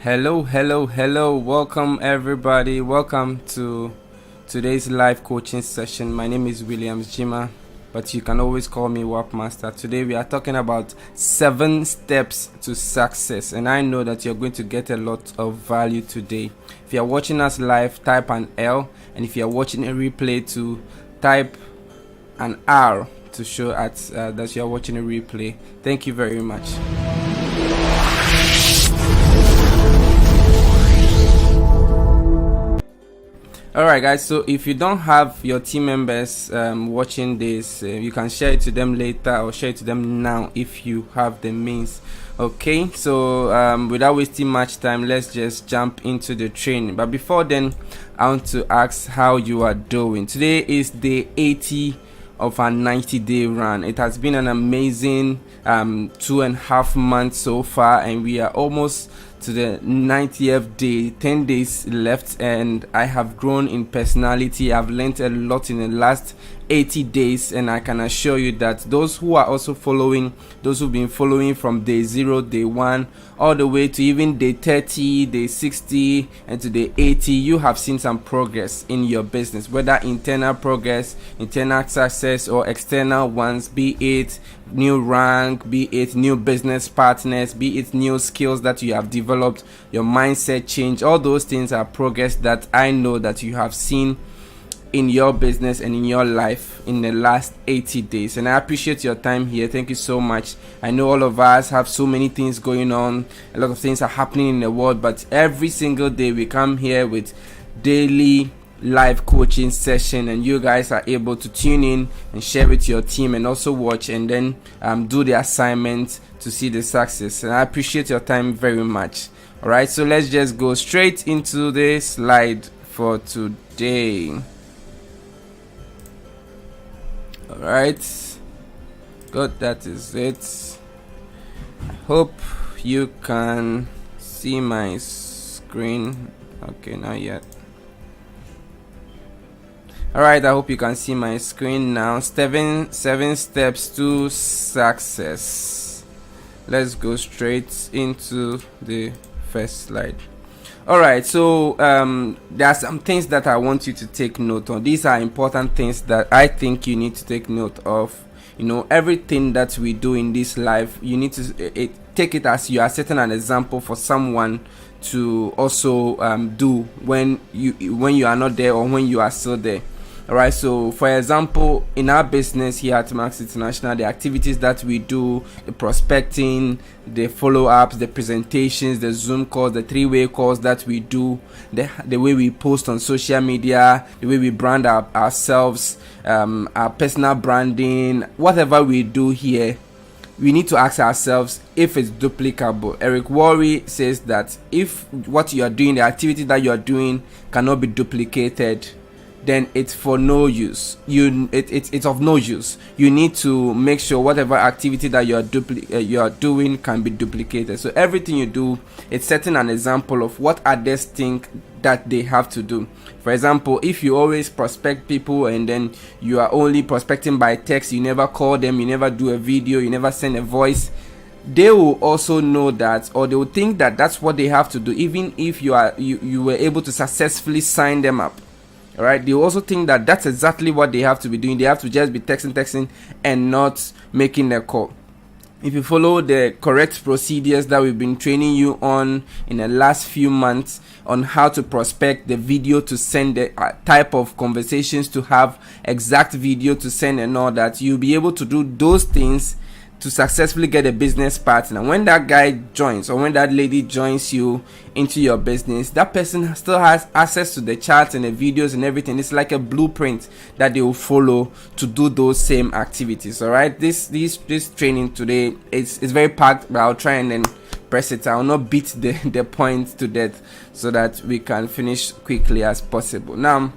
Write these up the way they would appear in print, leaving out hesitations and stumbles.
Hello. Welcome, everybody. Welcome to today's live coaching session. My name is Williams Jima, but you can always call me Wapmaster. Today, we are talking about 7 steps to success, and I know that you're going to get a lot of value today. If you're watching us live, type an L, and if you're watching a replay, to type an R to show that you're watching a replay. Thank you very much. Alright guys, so if you don't have your team members watching this, you can share it to them later or share it to them now if you have the means. Okay, so without wasting much time, let's just jump into the training. But before then, I want to ask how you are doing. Today is day 80 of our 90-day run. It has been an amazing 2.5 months so far, and we are almost to the 90th day. 10 days left, and I have grown in personality. I've learned a lot in the last 80 days, and I can assure you that those who are also following, those who've been following from day 0, day 1, all the way to even day 30, day 60, and to day 80, you have seen some progress in your business, whether internal progress, internal success, or external ones, be it new rank, be it new business partners, be it new skills that you have developed, your mindset change. All those things are progress that I know that you have seen in your business and in your life in the last 80 days, and I appreciate your time here. Thank you so much. I know all of us have so many things going on, a lot of things are happening in the world, but every single day we come here with daily live coaching session, and you guys are able to tune in and share with your team and also watch and then do the assignment to see the success. And I appreciate your time very much. All right, so let's just go straight into the slide for today. All right, good, that is it. I hope you can see my screen. Okay, not yet. All right, I hope you can see my screen now. Seven steps to success. Let's go straight into the first slide. All right, so there are some things that I want you to take note on. These are important things that I think you need to take note of. You know, everything that we do in this life, you need to take it as you are setting an example for someone to also do when you are not there or when you are still there. All right, so for example, in our business here at Max International, the activities that we do, the prospecting, the follow-ups, the presentations, the Zoom calls, the 3-way calls that we do, the way we post on social media, the way we brand ourselves, our personal branding, whatever we do here, we need to ask ourselves if it's duplicable. Eric Worre says that if what you are doing, the activity that you are doing cannot be duplicated, then it's for no use. It's of no use. You need to make sure whatever activity that you are doing can be duplicated. So everything you do, it's setting an example of what others think that they have to do. For example, if you always prospect people and then you are only prospecting by text, you never call them, you never do a video, you never send a voice, they will also know that, or they will think that that's what they have to do, even if you were able to successfully sign them up. All right, they also think that that's exactly what they have to be doing. They have to just be texting and not making a call. If you follow the correct procedures that we've been training you on in the last few months on how to prospect, the video to send, the type of conversations to have, exact video to send, and all that, you'll be able to do those things to successfully get a business partner. When that guy joins or when that lady joins you into your business, that person still has access to the charts and the videos and everything. It's like a blueprint that they will follow to do those same activities. All right, this training today is very packed, but I'll try and then press it. I will not beat the point to death so that we can finish quickly as possible. Now,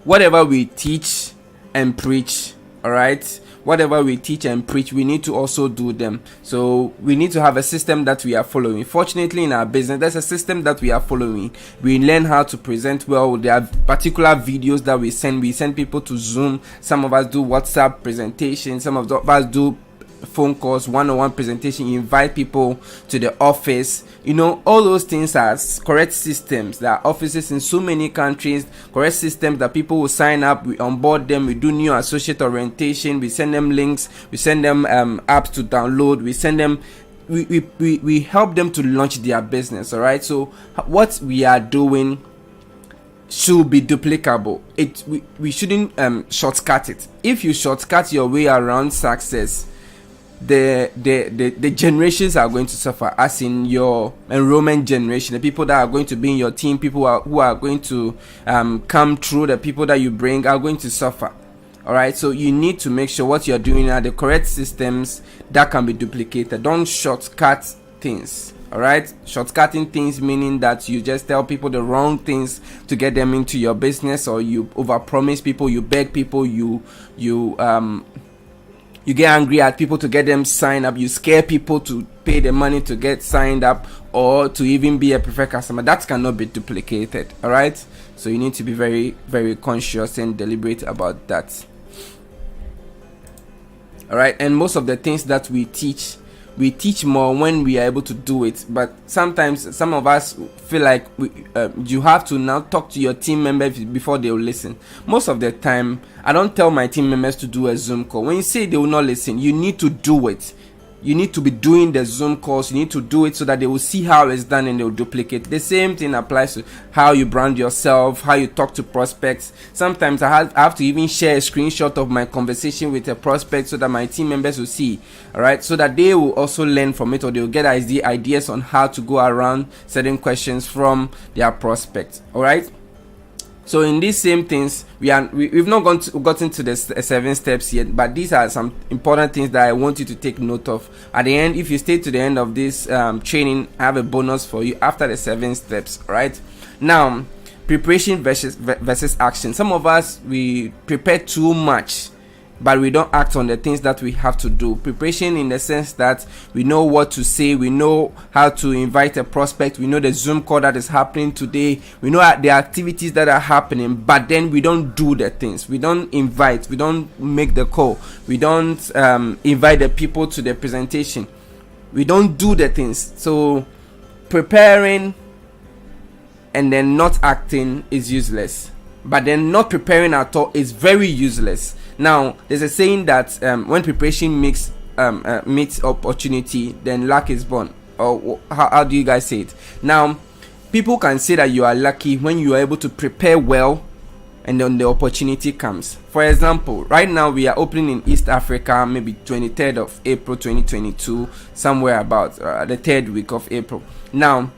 whatever we teach and preach, all right, whatever we teach and preach, we need to also do them. So we need to have a system that we are following. Fortunately, in our business, there's a system that we are following. We learn how to present well. There are particular videos that we send. We send people to Zoom. Some of us do WhatsApp presentations. Some of us do phone calls, one-on-one presentation, you invite people to the office. All those things are correct systems. There are offices in so many countries, correct systems that people will sign up, we onboard them, we do new associate orientation, we send them links, we send them apps to download, we send them, we help them to launch their business. All right, so what we are doing should be duplicable. We shouldn't shortcut it. If you shortcut your way around success, the generations are going to suffer, as in your enrollment generation, the people that are going to be in your team, people who are going to come through, the people that you bring are going to suffer. All right, so you need to make sure what you're doing are the correct systems that can be duplicated. Don't shortcut things. All right, shortcutting things meaning that you just tell people the wrong things to get them into your business, or you overpromise people, you beg people, you get angry at people to get them signed up, you scare people to pay the money to get signed up, or to even be a preferred customer. That cannot be duplicated. All right, so you need to be very, very conscious and deliberate about that. All right, and most of the things that we teach more when we are able to do it. But sometimes some of us feel like you have to now talk to your team members before they will listen. Most of the time, I don't tell my team members to do a Zoom call. When you say they will not listen, you need to do it. You need to be doing the Zoom calls. You need to do it so that they will see how it's done and they will duplicate. The same thing applies to how you brand yourself, how you talk to prospects. Sometimes I have to even share a screenshot of my conversation with a prospect so that my team members will see, all right, so that they will also learn from it, or they will get ideas on how to go around certain questions from their prospects. All right. So in these same things, we've not gotten to the 7 steps yet, but these are some important things that I want you to take note of. At the end, if you stay to the end of this training, I have a bonus for you after the 7 steps. Right now, preparation versus action. Some of us, we prepare too much, but we don't act on the things that we have to do. Preparation in the sense that we know what to say, we know how to invite a prospect, we know the Zoom call that is happening today, we know the activities that are happening, but then we don't do the things. We don't invite, we don't make the call, we don't invite the people to the presentation, we don't do the things. So preparing and then not acting is useless, but then not preparing at all is very useless. Now, there's a saying that when preparation meets opportunity, then luck is born. Or how do you guys say it? Now, people can say that you are lucky when you are able to prepare well and then the opportunity comes. For example, right now we are opening in East Africa, maybe 23rd of April 2022, somewhere about the 3rd week of April. Now,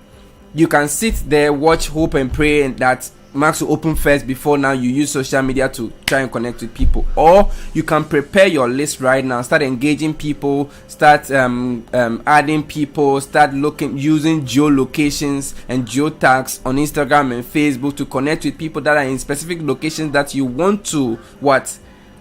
you can sit there, watch, hope and pray and that Max will open first before now you use social media to try and connect with people. Or you can prepare your list right now, start engaging people, start adding people, start using geolocations and geotags on Instagram and Facebook to connect with people that are in specific locations that you want to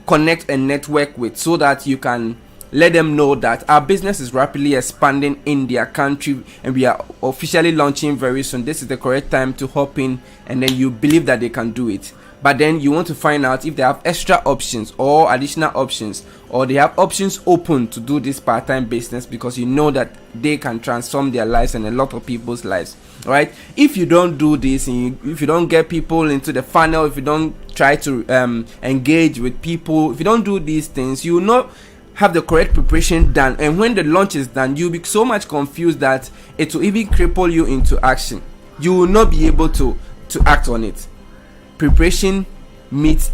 connect and network with, so that you can let them know that our business is rapidly expanding in their country and we are officially launching very soon. This is the correct time to hop in, and then you believe that they can do it. But then you want to find out if they have extra options or additional options, or they have options open to do this part-time business, because you know that they can transform their lives and a lot of people's lives. All right, if you don't do this, and if you don't get people into the funnel, if you don't try to engage with people, if you don't do these things, you will not have the correct preparation done, and when the launch is done, you'll be so much confused that it will even cripple you into action. You will not be able to act on it. Preparation meets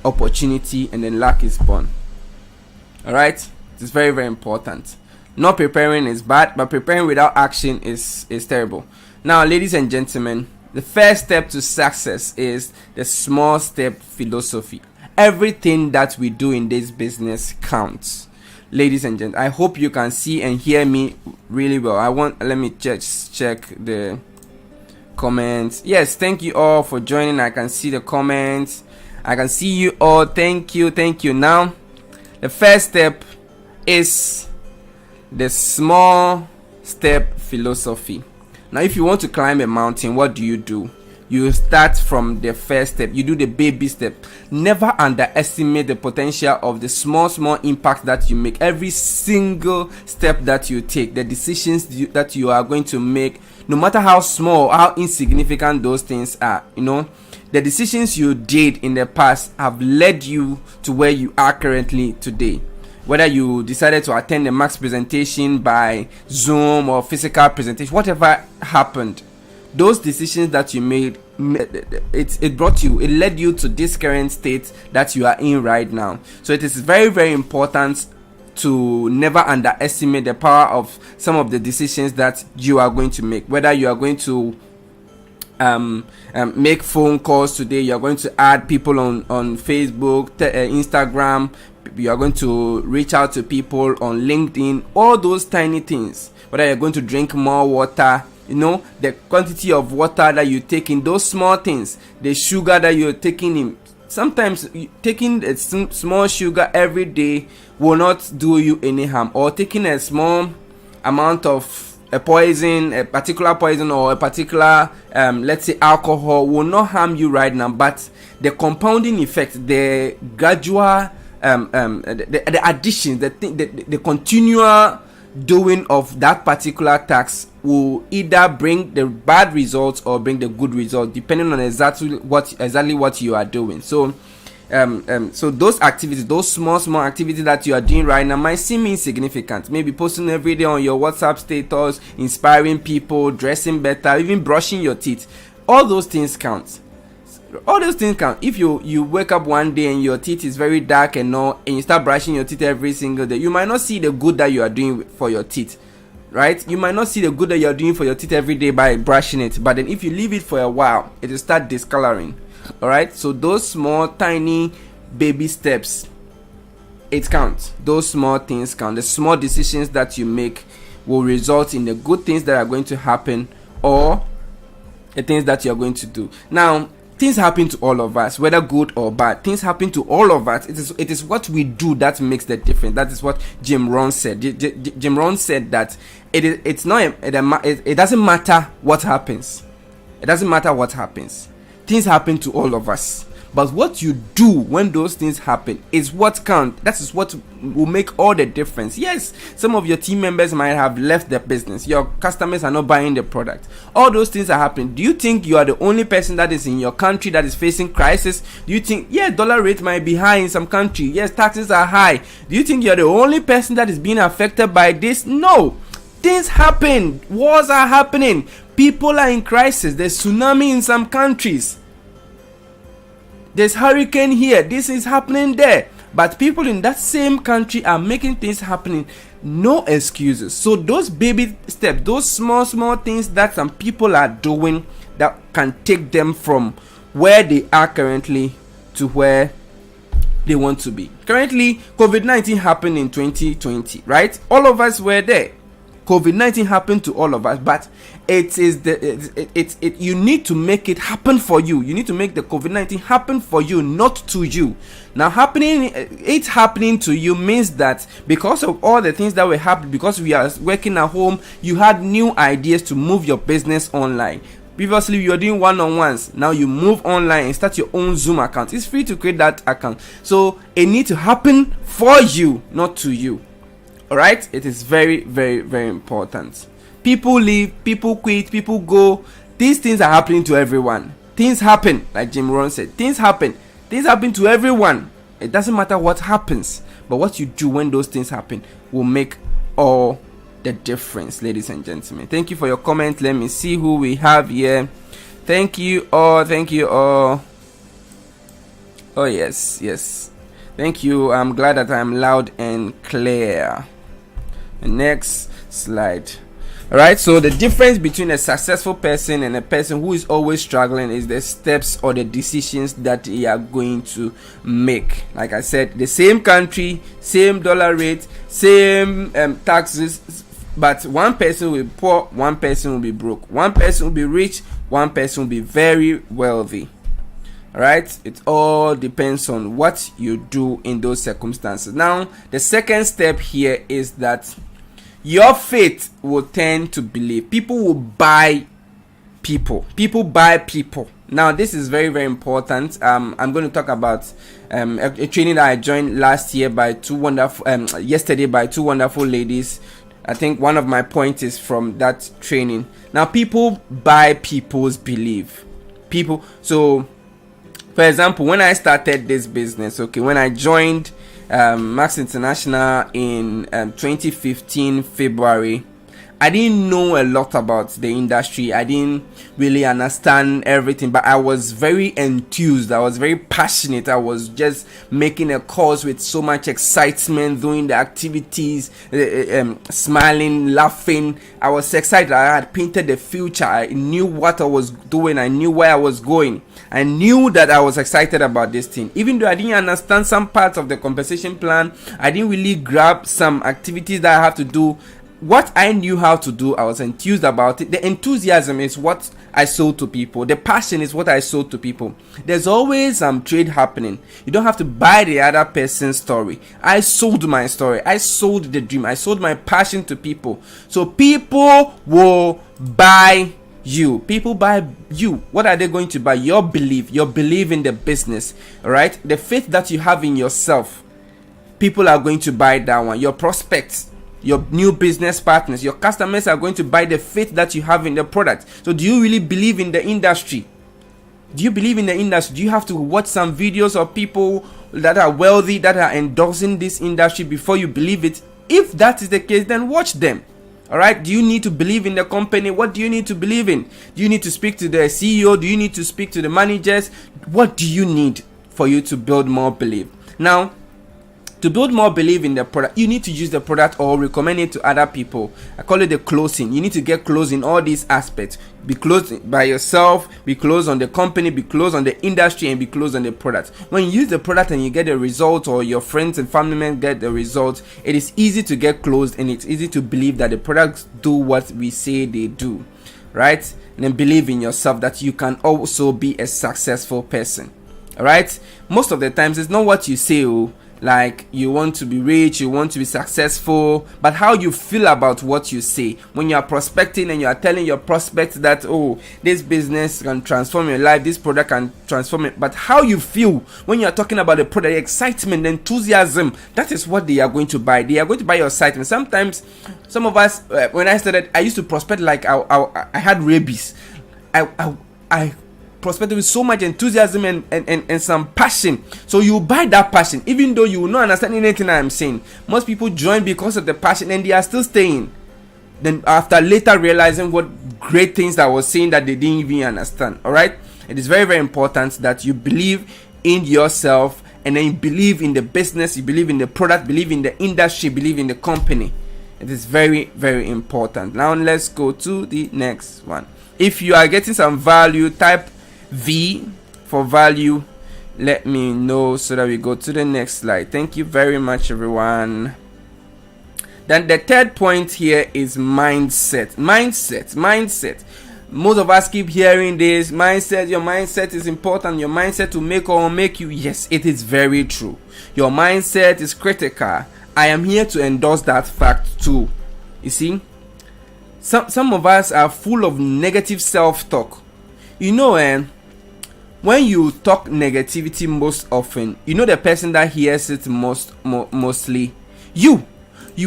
opportunity, and then luck is born. All right, it's very, very important. Not preparing is bad, but preparing without action is terrible. Now, ladies and gentlemen, the first step to success is the small step philosophy. Everything that we do in this business counts, ladies and gentlemen. I hope you can see and hear me really well. Let me just check the comments. Yes, thank you all for joining. I can see the comments. I can see you all. Thank you. Now, the first step is the small step philosophy. Now, if you want to climb a mountain, what do? You start from the first step. You do the baby step. Never underestimate the potential of the small impact that you make. Every single step that you take, the decisions that you are going to make, no matter how small, how insignificant those things are, the decisions you did in the past have led you to where you are currently today. Whether you decided to attend a Max presentation by Zoom or physical presentation, whatever happened, those decisions that you made, it led you to this current state that you are in right now. So it is very, very important to never underestimate the power of some of the decisions that you are going to make. Whether you are going to make phone calls today, you are going to add people on Facebook, Instagram, you are going to reach out to people on LinkedIn, all those tiny things. Whether you're going to drink more water, the quantity of water that you take in, those small things, the sugar that you're taking in. Sometimes taking a small sugar every day will not do you any harm, or taking a small amount of a particular poison or a particular let's say alcohol will not harm you right now, but the compounding effect, the gradual the addition, the continual doing of that particular task will either bring the bad results or bring the good result, depending on exactly what you are doing. So so those activities, those small activities that you are doing right now might seem insignificant. Maybe posting every day on your WhatsApp status, inspiring people, dressing better, even brushing your teeth. All those things count. If you wake up one day and your teeth is very dark and you start brushing your teeth every single day, you might not see the good that you are doing for your teeth, right? You might not see the good that you are doing for your teeth every day by brushing it, but then if you leave it for a while, it will start discoloring. All right, so those small tiny baby steps, it counts. Those small things count. The small decisions that you make will result in the good things that are going to happen or the things that you are going to do. Now, things happen to all of us, whether good or bad. Things happen to all of us. It is what we do that makes the difference. That is what Jim Rohn said. Jim Rohn said that it doesn't matter what happens. It doesn't matter what happens. Things happen to all of us. But what you do when those things happen is what counts. That is what will make all the difference. Yes, some of your team members might have left the business. Your customers are not buying the product. All those things are happening. Do you think you are the only person that is in your country that is facing crisis? Do you think, dollar rate might be high in some country? Yes, taxes are high. Do you think you are the only person that is being affected by this? No. Things happen. Wars are happening. People are in crisis. There's tsunami in some countries. There's hurricane here. This is happening there. But people in that same country are making things happening. No excuses. So those baby steps, those small things that some people are doing that can take them from where they are currently to where they want to be. Currently, COVID-19 happened in 2020, right? All of us were there. COVID-19 happened to all of us, but you need to make it happen for you. You need to make the COVID-19 happen for you, not to you. Now, it's happening to you means that because of all the things that were happening, because we are working at home, you had new ideas to move your business online. Previously, you were doing one-on-ones. Now you move online and start your own Zoom account. It's free to create that account. So it needs to happen for you, not to you. Alright, it is very, very, very important. People leave, people quit, people go. These things are happening to everyone. Things happen, like Jim Rohn said. Things happen to everyone. It doesn't matter what happens, but what you do when those things happen will make all the difference, ladies and gentlemen. Thank you for your comment. Let me see who we have here. Thank you all. Oh yes. Thank you. I'm glad that I'm loud and clear. Next slide. All right, so the difference between a successful person and a person who is always struggling is the steps or the decisions that they are going to make. Like I said, the same country, same dollar rate, same taxes, but one person will be poor, one person will be broke, one person will be rich, one person will be very wealthy. All right, it all depends on what you do in those circumstances. Now, the second step here is that your faith will tend to believe. People will buy people. People buy people. Now this is very, very important. I'm going to talk about a training that I joined last year by yesterday by two wonderful ladies. I think one of my points is from that training. Now, people buy people's belief. So for example, when I started this business, when I joined Max International in 2015 February, I didn't know a lot about the industry. I didn't really understand everything, but I was very enthused. I was very passionate. I was just making a course with so much excitement, doing the activities, smiling, laughing. I was excited. I had painted the future. I knew what I was doing. I knew where I was going. I knew that I was excited about this thing. Even though I didn't understand some parts of the compensation plan, I didn't really grab some activities that I have to do. What I knew how to do, I was enthused about it. The enthusiasm is what I sold to people. The passion is what I sold to people. There's always some trade happening. You don't have to buy the other person's story. I sold my story. I sold the dream. I sold my passion to people. So people will buy you. People buy you. What are they going to buy? Your belief. Your belief in the business. All right? The faith that you have in yourself. People are going to buy that one. Your prospects, your new business partners, your customers are going to buy the faith that you have in the product. So do you really believe in the industry? Do you believe in the industry? Do you have to watch some videos of people that are wealthy, that are endorsing this industry before you believe it? If that is the case, then watch them. All right. Do you need to believe in the company? What do you need to believe in? Do you need to speak to the CEO? Do you need to speak to the managers? What do you need for you to build more belief? Now, to build more belief in the product, you need to use the product or recommend it to other people. I call it the closing. You need to get close in all these aspects. Be close by yourself, be close on the company, be close on the industry, and be close on the product. When you use the product and you get the result, or your friends and family members get the result, it is easy to get close and it's easy to believe that the products do what we say they do, right? And then believe in yourself that you can also be a successful person. All right? Most of the times it's not what you say, like you want to be rich, you want to be successful, but how you feel about what you say. When you are prospecting and you are telling your prospects that, oh, this business can transform your life, this product can transform it, but how you feel when you are talking about the product, excitement, enthusiasm, that is what they are going to buy. They are going to buy your excitement. Sometimes, some of us, when I started, I used to prospect like I had rabies. I prospected with so much enthusiasm and some passion. So you buy that passion, even though you will not understand anything I'm saying. Most people join because of the passion and they are still staying. Then after later realizing what great things that I was saying that they didn't even understand. All right, it is very, very important that you believe in yourself, and then you believe in the business, you believe in the product, believe in the industry, believe in the company. It is very, very important. Now let's go to the next one. If you are getting some value, type V for value. Let me know so that we go to the next slide. Thank you very much, everyone. Then the third point here is mindset. Mindset. Most of us keep hearing this mindset. Your mindset is important. Your mindset to make or make you. Yes, it is very true. Your mindset is critical. I am here to endorse that fact too. You see, some of us are full of negative self-talk. You know, when you talk negativity most often, you know the person that hears it mostly, you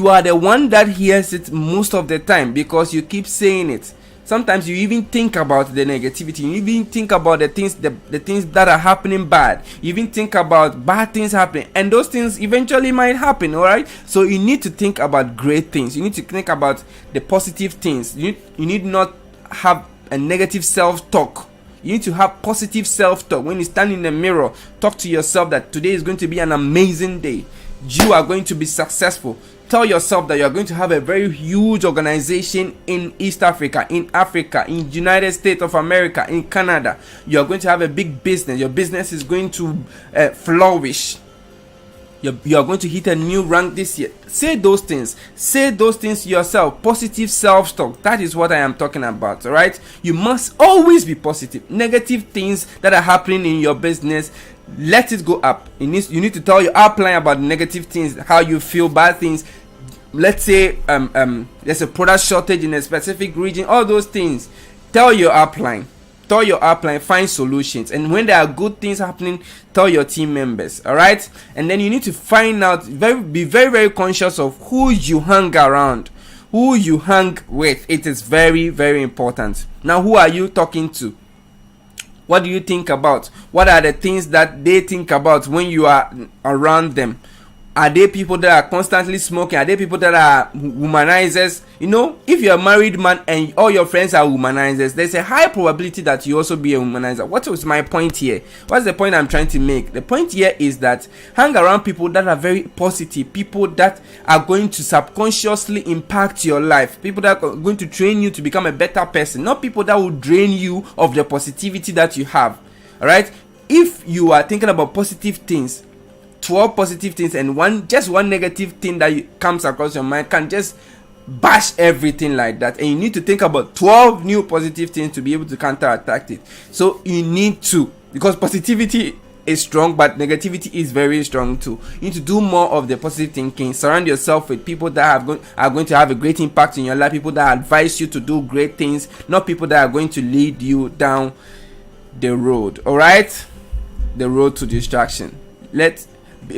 are the one that hears it most of the time because you keep saying it. Sometimes you even think about the negativity. You even think about the things that are happening bad. You even think about bad things happening, and those things eventually might happen. All right. So you need to think about great things. You need to think about the positive things. You need not have a negative self-talk. You need to have positive self-talk. When you stand in the mirror, talk to yourself that today is going to be an amazing day. You are going to be successful. Tell yourself that you are going to have a very huge organization in East Africa, in Africa, in United States of America, in Canada. You are going to have a big business. Your business is going to flourish. You are going to hit a new rank this year. Say those things. Say those things to yourself. Positive self-talk. That is what I am talking about. All right. You must always be positive. Negative things that are happening in your business, let it go up. You need to tell your upline about negative things, how you feel, bad things. Let's say there's a product shortage in a specific region. All those things. Tell your upline. tell your upline, find solutions. And when there are good things happening, tell your team members. All right. And then you need to find out, be very, very conscious of who you hang around, who you hang with. It is very, very important. Now, who are you talking to? What do you think about? What are the things that they think about when you are around them? Are they people that are constantly smoking? Are they people that are womanizers? You know, if you're a married man and all your friends are womanizers, there's a high probability that you also be a womanizer. What was my point here? What's the point I'm trying to make? The point here is that hang around people that are very positive, people that are going to subconsciously impact your life, people that are going to train you to become a better person, not people that will drain you of the positivity that you have. All right? If you are thinking about positive things, 12 positive things, and just one negative thing that comes across your mind can just bash everything like that, and you need to think about 12 new positive things to be able to counterattack it. So you need to, because positivity is strong but negativity is very strong too. You need to do more of the positive thinking. Surround yourself with people that are going to have a great impact in your life, people that advise you to do great things, not people that are going to lead you down the road. All right, the road to distraction. Let's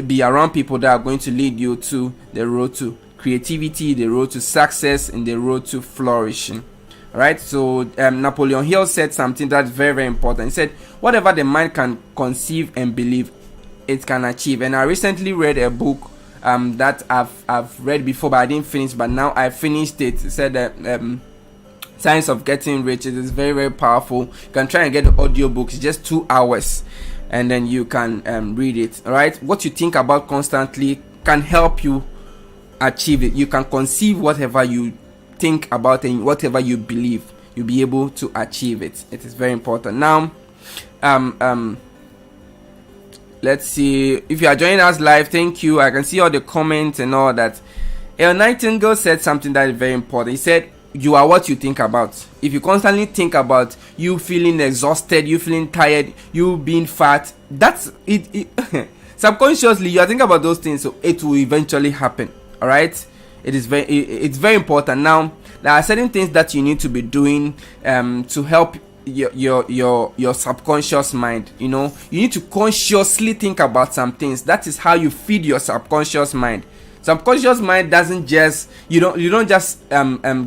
be around people that are going to lead you to the road to creativity, the road to success, and the road to flourishing. All right. So Napoleon Hill said something that's very, very important. He said, whatever the mind can conceive and believe, it can achieve. And I recently read a book that I've read before, but I didn't finish, but now I finished it. It said that Science of Getting Rich. It is very, very powerful. You can try and get the audio book. It's just 2 hours, and then you can read it. All right. What you think about constantly can help you achieve it. You can conceive whatever you think about, and whatever you believe, you'll be able to achieve it. It is very important. Now, let's see. If you are joining us live, thank you. I can see all the comments and all that. El Nightingale said something that is very important. He said, you are what you think about. If you constantly think about you feeling exhausted, you feeling tired, you being fat, that's it. Subconsciously you are thinking about those things, so it will eventually happen. All right, it's very important. Now, there are certain things that you need to be doing to help your subconscious mind. You know, you need to consciously think about some things. That is how you feed your subconscious mind. Subconscious mind doesn't just, you don't just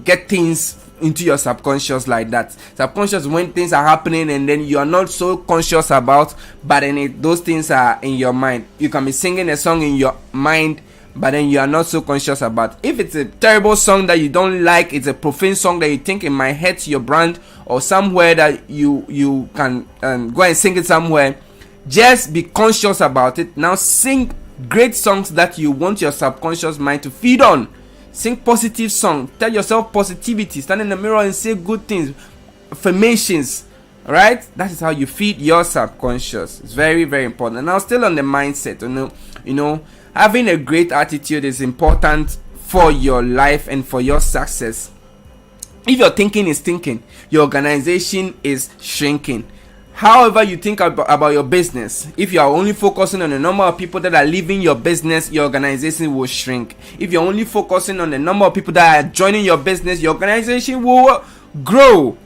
get things into your subconscious like that. Subconscious, when things are happening and then you are not so conscious about, but then those things are in your mind. You can be singing a song in your mind, but then you are not so conscious about. If it's a terrible song that you don't like, it's a profane song that you think it might hurt your brand, or somewhere that you can go and sing it somewhere, just be conscious about it. Now sing great songs that you want your subconscious mind to feed on. Sing positive songs. Tell yourself positivity. Stand in the mirror and say good things, affirmations. All right, that is how you feed your subconscious. It's very, very important. Now, still on the mindset, you know, having a great attitude is important for your life and for your success. If your thinking is thinking, your organization is shrinking. However you think about your business, if you are only focusing on the number of people that are leaving your business, your organization will shrink. If you're only focusing on the number of people that are joining your business, your organization will grow.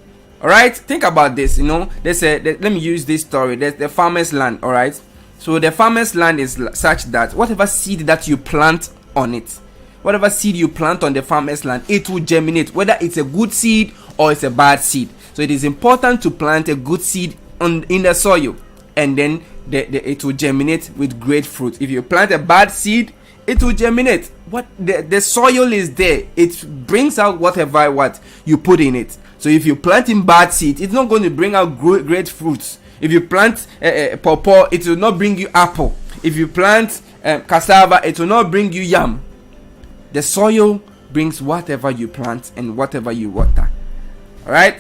All right, think about this. You know, let me use this story. There's the farmer's land. All right, so the farmer's land is such that whatever seed that you plant on it, whatever seed you plant on the farmer's land, it will germinate, whether it's a good seed or it's a bad seed. So it is important to plant a good seed in the soil, and then it will germinate with great fruit. If you plant a bad seed, it will germinate. What the soil is there, it brings out whatever you put in it. So if you plant in bad seed, it's not going to bring out great fruits. If you plant pawpaw, it will not bring you apple. If you plant cassava, it will not bring you yam. The soil brings whatever you plant and whatever you water. All right.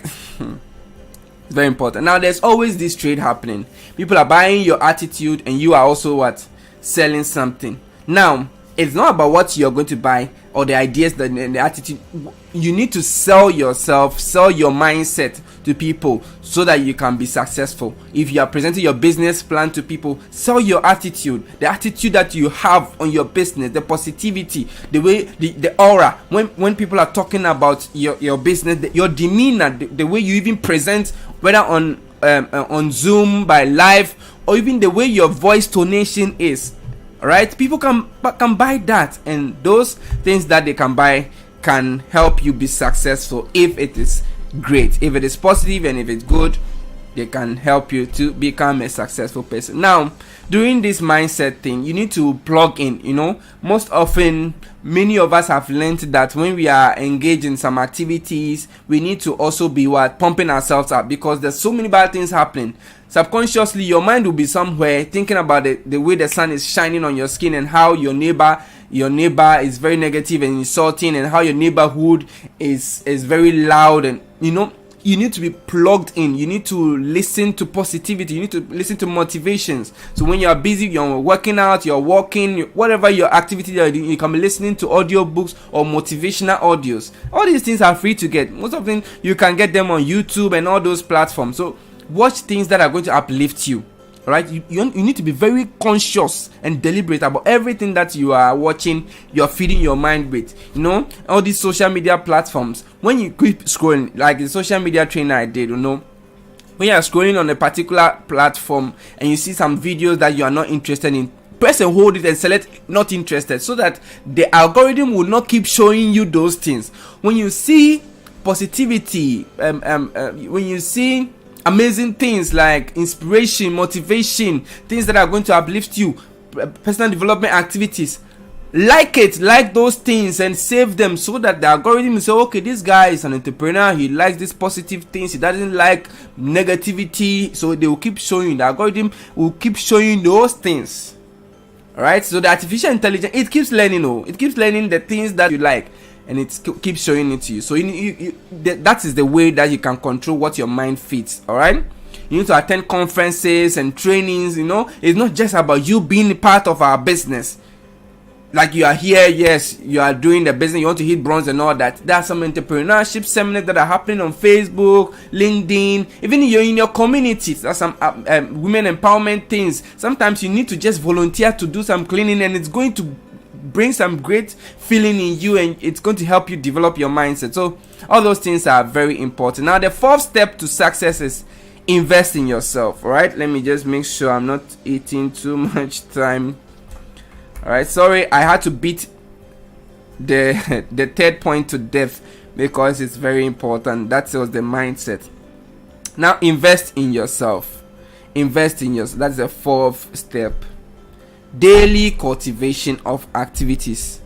It's very important. Now, there's always this trade happening. People are buying your attitude, and you are also selling something. Now, it's not about what you're going to buy or the ideas, the attitude. You need to sell yourself, sell your mindset to people so that you can be successful. If you are presenting your business plan to people, sell your attitude, the attitude that you have on your business, the positivity, the way, the aura. When people are talking about your business, your demeanor, the way you even present, whether on on Zoom, by live, or even the way your voice tonation is. All right, people can buy that, and those things that they can buy can help you be successful if it is great, if it is positive, and if it's good. They can help you to become a successful person. Now, during this mindset thing, you need to plug in. Most often, many of us have learned that when we are engaged in some activities, we need to also be pumping ourselves up, because there's so many bad things happening. Subconsciously, your mind will be somewhere thinking about the way the sun is shining on your skin, and how your neighbor is very negative and insulting, and how your neighborhood is very loud, and you need to be plugged in. You need to listen to positivity. You need to listen to motivations. So when you are busy, you're working out, you're walking, whatever your activity you're doing, you can be listening to audio books or motivational audios. All these things are free to get. Most of them you can get them on YouTube and all those platforms. So watch things that are going to uplift you. All right, you need to be very conscious and deliberate about everything that you are watching, you're feeding your mind with. All these social media platforms, when you keep scrolling, like the social media trainer I did, when you are scrolling on a particular platform and you see some videos that you are not interested in, press and hold it and select not interested, so that the algorithm will not keep showing you those things. When you see positivity, when you see amazing things like inspiration, motivation, things that are going to uplift you, personal development activities, like those things and save them, so that the algorithm will say, okay, this guy is an entrepreneur, he likes these positive things, he doesn't like negativity. So they will keep showing, the algorithm will keep showing those things. All right, so the artificial intelligence, it keeps learning the things that you like, and it keeps showing it to you. So that is the way that you can control what your mind feeds. All right, you need to attend conferences and trainings. It's not just about you being part of our business. Like you are here, yes, you are doing the business, you want to hit bronze and all that. There are some entrepreneurship seminars that are happening on Facebook, LinkedIn, even in your communities. There are some women empowerment things. Sometimes you need to just volunteer to do some cleaning, and it's going to bring some great feeling in you, and it's going to help you develop your mindset. So all those things are very important. Now, the fourth step to success is invest in yourself. All right, let me just make sure I'm not eating too much time. All right, sorry, I had to beat the third point to death because it's very important. That was the mindset. Now, invest in yourself. Invest in yourself. That's the fourth step. Daily cultivation of activities.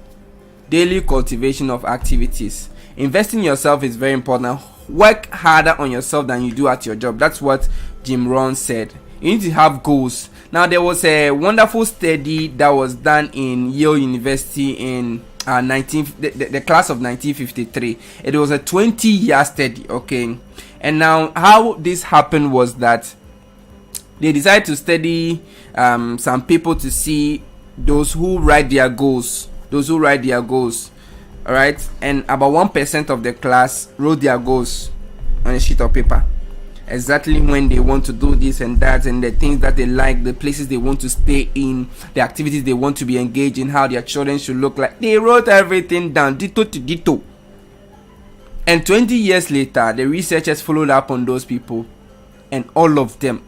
Daily cultivation of activities. Investing in yourself is very important. Work harder on yourself than you do at your job. That's what Jim Rohn said. You need to have goals. Now, there was a wonderful study that was done in Yale University in the class of 1953. It was a 20-year study, okay? And now, how this happened was that they decided to study some people to see those who write their goals. All right? And about 1% of the class wrote their goals on a sheet of paper. Exactly when they want to do this and that, and the things that they like, the places they want to stay in, the activities they want to be engaged in, how their children should look like. They wrote everything down, ditto to ditto. And 20 years later, the researchers followed up on those people, and all of them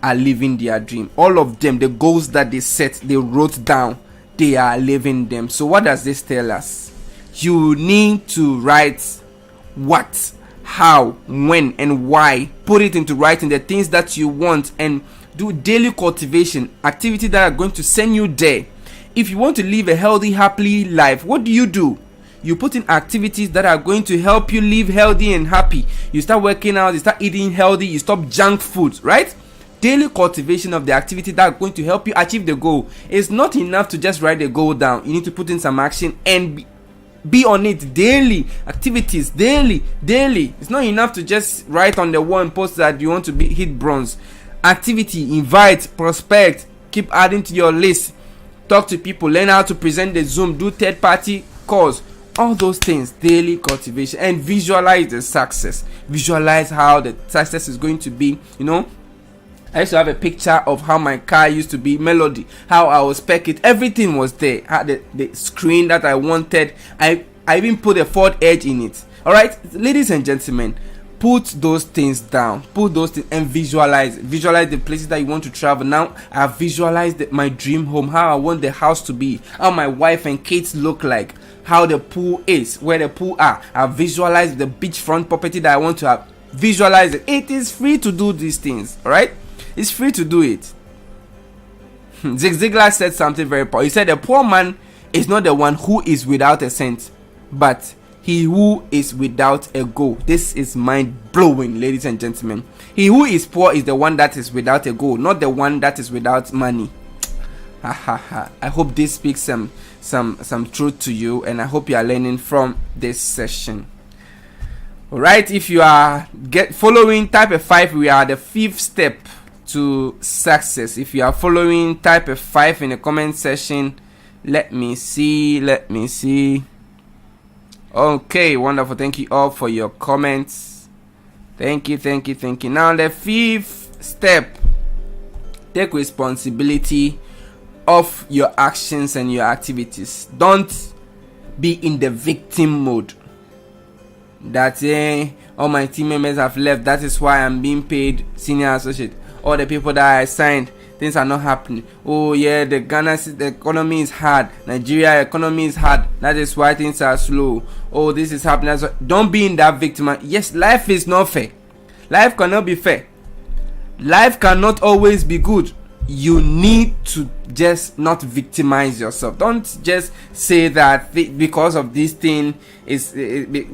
are living their dream. All of them, the goals that they set, they wrote down, they are living them. So what does this tell us? You need to write what, how, when, and why. Put it into writing, the things that you want, and do daily cultivation, activities that are going to send you there. If you want to live a healthy, happy life, what do? You put in activities that are going to help you live healthy and happy. You start working out, you start eating healthy, you stop junk food, right? Daily cultivation of the activity that are going to help you achieve the goal. It's not enough to just write the goal down. You need to put in some action and be on it daily. Activities daily. It's not enough to just write on the wall and post that you want to hit bronze. Activity, invite, prospect, keep adding to your list, talk to people, learn how to present the Zoom, do third party calls, all those things. Daily cultivation, and visualize the success. Visualize how the success is going to be. I used to have a picture of how my car used to be, melody, how I was spec it, everything was there. I had the screen that I wanted. I even put a Ford Edge in it. All right, ladies and gentlemen, put those things down, put those things and visualize the places that you want to travel. Now I have visualized my dream home, how I want the house to be, how my wife and kids look like, how the pool is, where the pool are. I visualize the beachfront property that I want to have. Visualize it. It is free to do these things. All right, it's free to do it. Zig Ziglar said something very powerful. He said, "A poor man is not the one who is without a cent, but he who is without a goal." This is mind-blowing, ladies and gentlemen. He who is poor is the one that is without a goal, not the one that is without money. Ha ha ha. I hope this speaks some truth to you, and I hope you are learning from this session. Alright, if you are following, type a 5. We are the 5th step to success. If you are following, type a 5 in the comment section. Let me see. Okay, wonderful. Thank you all for your comments. Thank you. Now the 5th step: take responsibility of your actions and your activities. Don't be in the victim mode. That all my team members have left, that is why I'm being paid senior associate. All the people that I signed, things are not happening. Oh yeah, the economy is hard. Nigeria economy is hard. That is why things are slow. Oh, this is happening. Don't be in that victim. Yes, life is not fair. Life cannot be fair. Life cannot always be good. You need to just not victimize yourself. Don't just say that because of this thing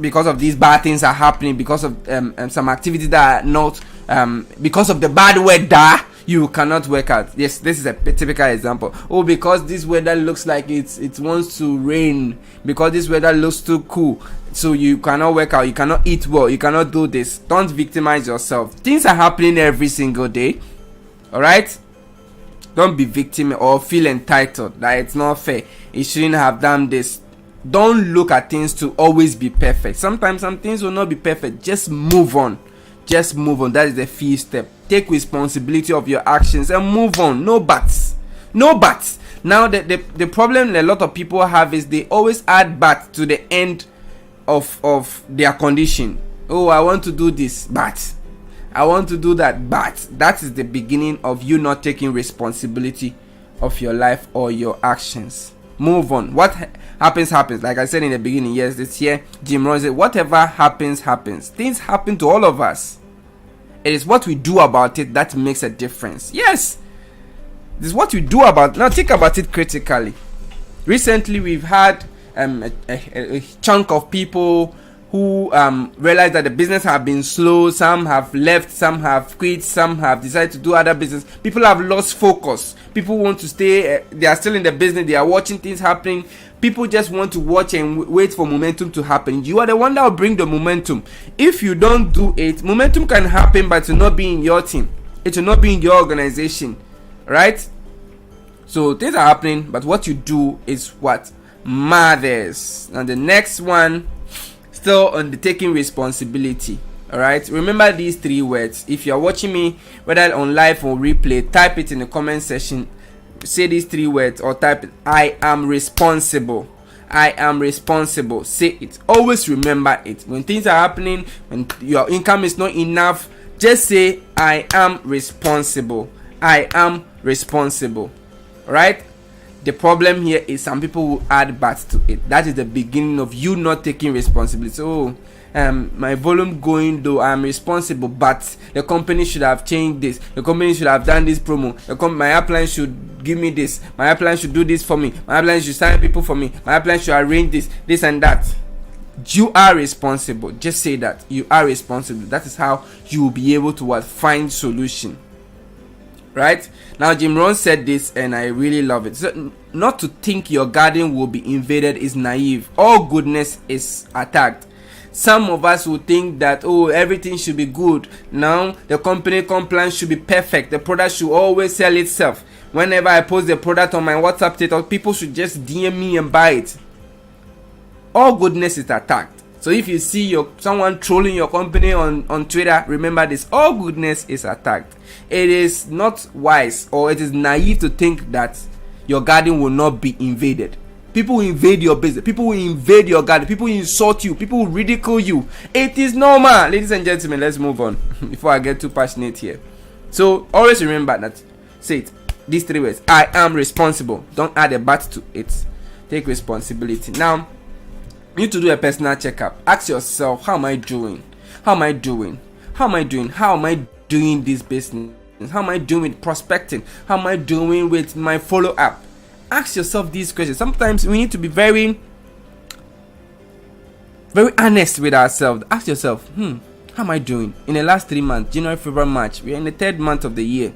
because of these bad things are happening, because of some activities that are not because of the bad weather, you cannot work out. Yes, this is a typical example. Oh, because this weather looks like it wants to rain, because this weather looks too cool, so you cannot work out, you cannot eat well, you cannot do this. Don't victimize yourself. Things are happening every single day. All right, don't be victim or feel entitled that it's not fair, it shouldn't have done this. Don't look at things to always be perfect. Sometimes some things will not be perfect. Just move on. That is the 5th step. Take responsibility of your actions and move on. No buts. Now the problem a lot of people have is they always add but to the end of their condition. Oh, I want to do this, but I want to do that, but that is the beginning of you not taking responsibility of your life or your actions. Move on. What happens. Like I said in the beginning, yes, this year Jim Rohn said, whatever happens. Things happen to all of us. It is what we do about it that makes a difference. Yes, this is what we do about. Now think about it critically. Recently we've had a chunk of people who realize that the business have been slow. Some have left, some have quit, some have decided to do other business. People have lost focus. People want to stay, they are still in the business, they are watching things happening. People just want to watch and wait for momentum to happen. You are the one that will bring the momentum. If you don't do it, momentum can happen, but it will not be in your team. It will not be in your organization. Right? So things are happening, but what you do is what matters. Now the next one, still on the taking responsibility. All right, remember these 3 words. If you are watching me whether on live or replay, type it in the comment section. Say these 3 words or type it. I am responsible. Say it. Always remember it. When things are happening, when your income is not enough, just say I am responsible. All right. The problem here is some people will add but to it. That is the beginning of you not taking responsibility. So, my volume going though, I'm responsible, but the company should have changed this. The company should have done this promo. My upline should give me this. My upline should do this for me. My upline should sign people for me. My upline should arrange this and that. You are responsible. Just say that. You are responsible. That is how you will be able to find solution. Right? Now Jim Rohn said this and I really love it. So, not to think your garden will be invaded is naive. All goodness is attacked. Some of us will think that everything should be good. Now the company compliance should be perfect. The product should always sell itself. Whenever I post the product on my WhatsApp status, people should just DM me and buy it. All goodness is attacked. So if you see someone trolling your company on Twitter, remember this: all goodness is attacked. It is not wise, or it is naive to think that your garden will not be invaded. People will invade your business. People will invade your garden. People will insult you. People will ridicule you. It is normal. Ladies and gentlemen, let's move on before I get too passionate here. So always remember that. Say it. These 3 words. I am responsible. Don't add a but to it. Take responsibility. Now, you need to do a personal checkup. Ask yourself, how am I doing? How am I doing? How am I doing? How am I doing this business? How am I doing with prospecting? How am I doing with my follow-up? Ask yourself these questions. Sometimes we need to be very honest with ourselves. Ask yourself, how am I doing? In the last 3 months, January, February, March, we are in the 3rd month of the year.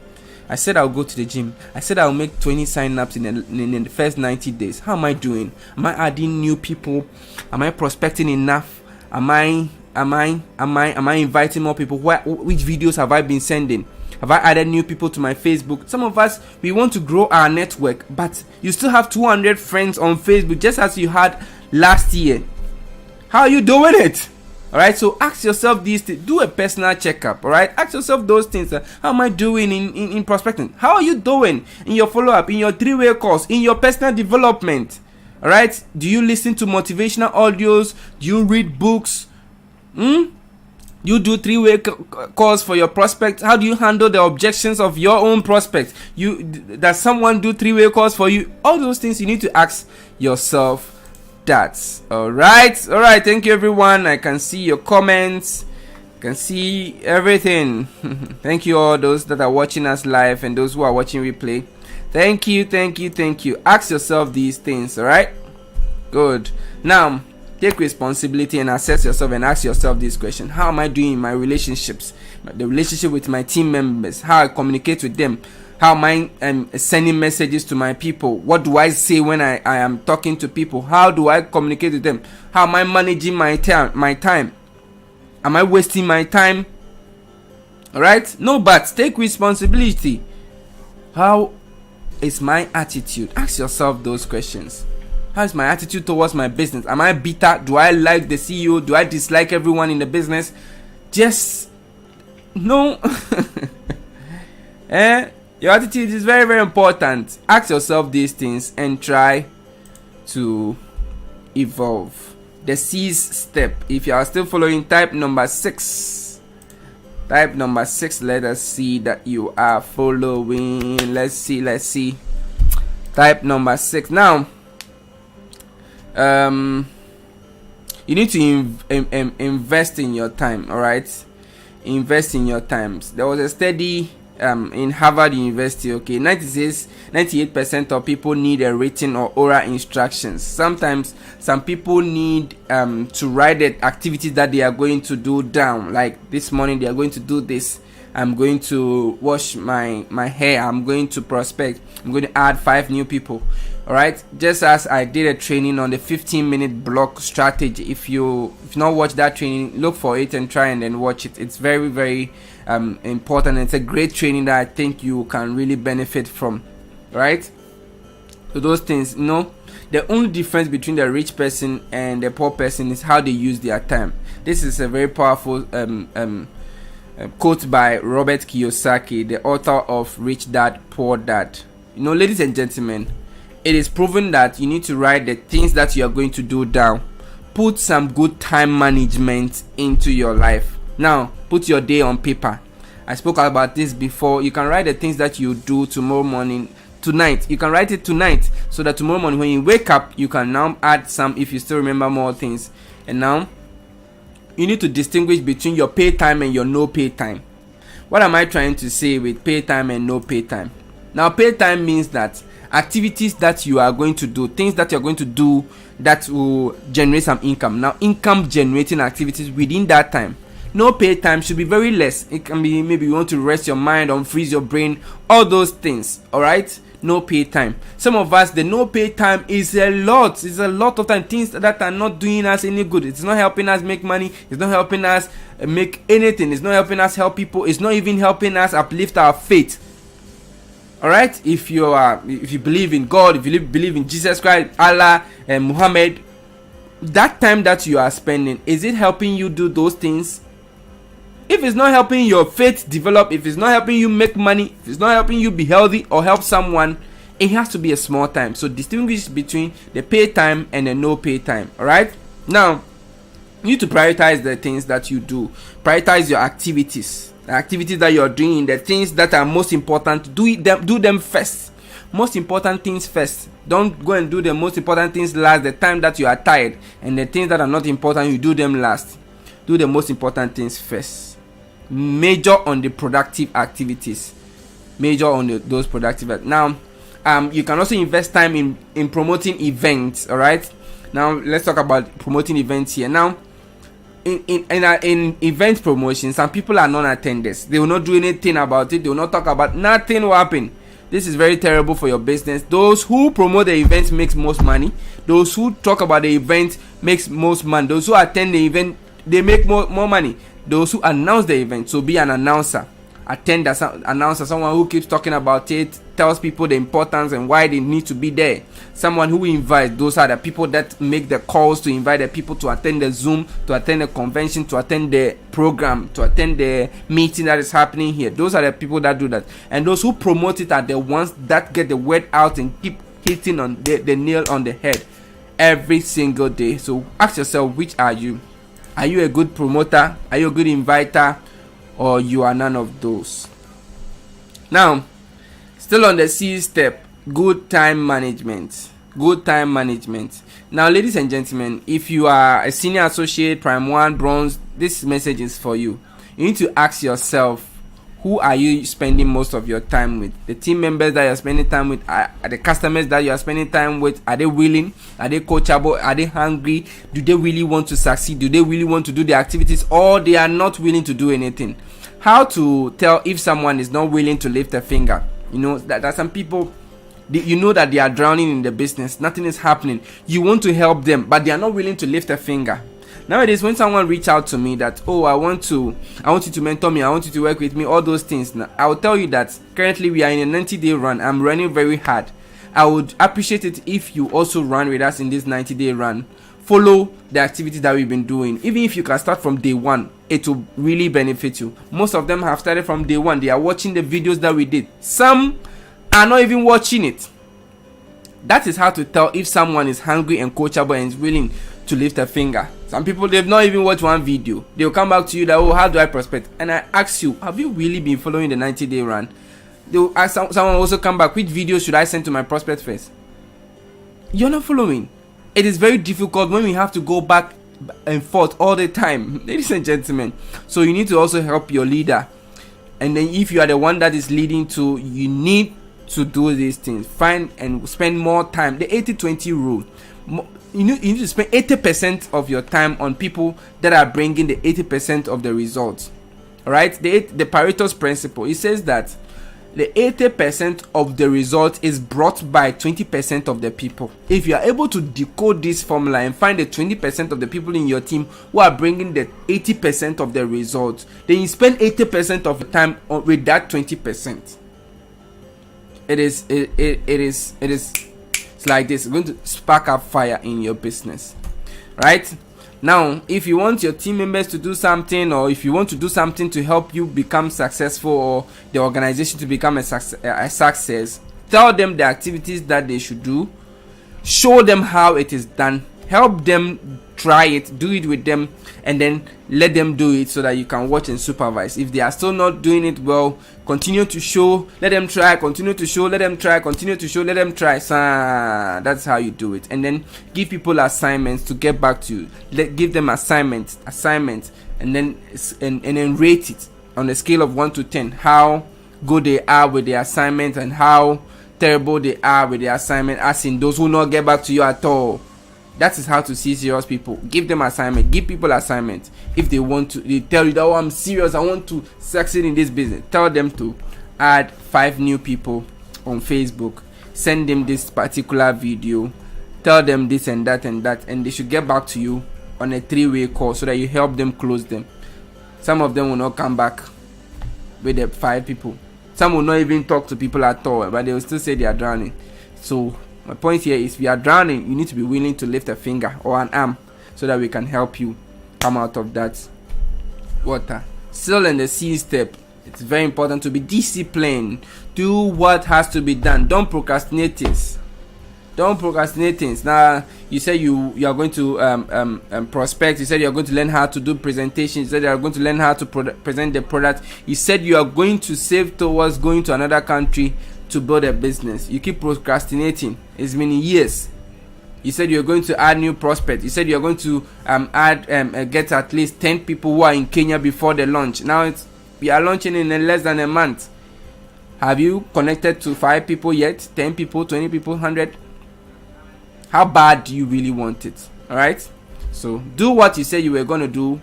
I said I'll go to the gym. I said I'll make 20 sign-ups in the first 90 days. How am I doing? Am I adding new people? Am I prospecting enough? Am I inviting more people? Which videos have I been sending? Have I added new people to my Facebook? Some of us, we want to grow our network, but you still have 200 friends on Facebook, just as you had last year. How are you doing it? All right, so ask yourself these things. Do a personal checkup. All right, ask yourself those things. How am I doing in prospecting? How are you doing in your follow-up, in your 3-way course, in your personal development? All right, do you listen to motivational audios? Do you read books? You do 3-way calls for your prospect. How do you handle the objections of your own prospect? Does someone do 3-way calls for you? All those things you need to ask yourself. That's all right. Thank you, everyone. I can see your comments. I can see everything. Thank you, all those that are watching us live and those who are watching replay. Thank you. Ask yourself these things. All right. Good. Now, take responsibility and assess yourself and ask yourself this question. How am I doing in my relationships? The relationship with my team members. How I communicate with them. How am I sending messages to my people? What do I say when I am talking to people? How do I communicate with them? How am I managing my time? Am I wasting my time? Alright? No buts. Take responsibility. How is my attitude? Ask yourself those questions. How is my attitude towards my business? Am I bitter? Do I like the CEO? Do I dislike everyone in the business? Just no. Your attitude is very, very important. Ask yourself these things and try to evolve. The C's step. If you are still following, type number 6. Type number 6. Let us see that you are following. Let's see. Type number 6. Now, you need to invest in your time. All right, invest in your times. There was a study in Harvard University. Okay, 98% of people need a written or oral instructions. Sometimes some people need to write the activities that they are going to do down. Like this morning, they are going to do this. I'm going to wash my hair. I'm going to prospect. I'm going to add 5 new people. All right, just as I did a training on the 15-minute block strategy. If you not watched that training, look for it and try and then watch it. It's very, very important. It's a great training that I think you can really benefit from. Right? So those things, the only difference between the rich person and the poor person is how they use their time. This is a very powerful quote by Robert Kiyosaki, the author of Rich Dad, Poor Dad. Ladies and gentlemen, it is proven that you need to write the things that you are going to do down. Put some good time management into your life. Now, put your day on paper. I spoke about this before. You can write the things that you do tomorrow morning, tonight. You can write it tonight so that tomorrow morning when you wake up, you can now add some if you still remember more things. And now, you need to distinguish between your pay time and your no pay time. What am I trying to say with pay time and no pay time? Now, pay time means that activities that you are going to do, things that you're going to do that will generate some income. Now, income generating activities within that time. No pay time should be very less. It can be maybe you want to rest your mind, unfreeze your brain, all those things. All right, no pay time. Some of us, the no pay time is a lot. It's a lot of time, things that are not doing us any good. It's not helping us make money. It's not helping us make anything. It's not helping us help people. It's not even helping us uplift our faith. All right, if you believe in God, if you believe in Jesus Christ, Allah, and Muhammad, that time that you are spending, is it helping you do those things? If it's not helping your faith develop, if it's not helping you make money, if it's not helping you be healthy or help someone, It has to be a small time. So distinguish between the pay time and the no pay time. All right. Now, you need to prioritize the things that you do. Prioritize your activities. The activities that you're doing, the things that are most important, do them first. Most important things first. Don't go and do the most important things last. The time that you are tired, and the things that are not important, you do them last. Do the most important things first. Major on the productive activities. Major on those productive. Now, you can also invest time in promoting events. All right. Now let's talk about promoting events here. Now, in event promotion, some people are non-attenders. They will not do anything about it. They will not talk about nothing will happen. This is very terrible for your business. Those who promote the event makes most money. Those who talk about the event makes most money. Those who attend the event, they make more money. Those who announce the event, so be an announcer. Announcer, someone who keeps talking about it, tells people the importance and why they need to be there. Someone who invites. Those are the people that make the calls to invite the people to attend the Zoom, to attend the convention, to attend the program, to attend the meeting that is happening here. Those are the people that do that. And those who promote it are the ones that get the word out and keep hitting on the nail on the head every single day. So ask yourself, which are you? Are you a good promoter? Are you a good inviter? Or you are none of those? Now, still on the C step, good time management. Good time management. Now, ladies and gentlemen, if you are a senior associate, prime 1, bronze, this message is for you. You need to ask yourself, who are you spending most of your time with? The team members that you're spending time with, are the customers that you're spending time with, are they willing? Are they coachable? Are they hungry? Do they really want to succeed? Do they really want to do the activities, or they are not willing to do anything? How to tell if someone is not willing to lift a finger? You know that some people, you know that they are drowning in the business, nothing is happening. You want to help them, but they are not willing to lift a finger. Nowadays, when someone reach out to me that, oh, I want you to mentor me, I want you to work with me, all those things, now, I will tell you that currently we are in a 90-day run. I'm running very hard. I would appreciate it if you also run with us in this 90-day run. Follow the activities that we've been doing. Even if you can start from day one, it will really benefit you. Most of them have started from day one. They are watching the videos that we did. Some are not even watching it. That is how to tell if someone is hungry and coachable and is willing to lift a finger. Some people, they've not even watched one video. They'll come back to you that, oh, how do I prospect? And I ask you, have you really been following the 90-day run? They'll ask someone also come back, which video should I send to my prospect first? You're not following. It is very difficult when we have to go back and forth all the time, ladies and gentlemen. So you need to also help your leader. And then if you are the one that is leading to, you need to do these things. Find and spend more time. The 80-20 rule. You need to spend 80% of your time on people that are bringing the 80% of the results. All right, the Pareto's principle. It says that the 80% of the result is brought by 20% of the people. If you are able to decode this formula and find the 20% of the people in your team who are bringing the 80% of the results, then you spend 80% of the time with that 20%. It's like this. It's going to spark up fire in your business, right? Now, if you want your team members to do something, or if you want to do something to help you become successful, or the organization to become a success, tell them the activities that they should do, show them how it is done, help them try it, do it with them, and then let them do it so that you can watch and supervise. If they are still not doing it well, continue to show, let them try, continue to show, let them try, continue to show, let them try. That's how you do it. And then give people assignments to get back to you. Give them assignments, and then rate it on a scale of 1 to 10, how good they are with the assignment and how terrible they are with the assignment, as in those who not get back to you at all. That is how to see serious people. Give them assignment. Give people assignment. If they want to, they tell you that, oh, I'm serious, I want to succeed in this business. Tell them to add 5 new people on Facebook. Send them this particular video. Tell them this and that, and they should get back to you on a 3-way call so that you help them close them. Some of them will not come back with the 5 people. Some will not even talk to people at all, but they will still say they are drowning. So my point here is, if you are drowning, you need to be willing to lift a finger or an arm so that we can help you come out of that water. Still in the C step, It's very important to be disciplined. Do what has to be done. Don't procrastinate things. Now, you said you are going to prospect. You said you are going to learn how to do presentations. You said you are going to learn how to present the product. You said you are going to save towards going to another country to build a business. You keep procrastinating. It's been years. You said you're going to add new prospects. You said you're going to get at least 10 people who are in Kenya before the launch. Now we are launching in less than a month. Have you connected to 5 people yet? 10 people, 20 people, 100? How bad do you really want it? Alright? So do what you said you were going to do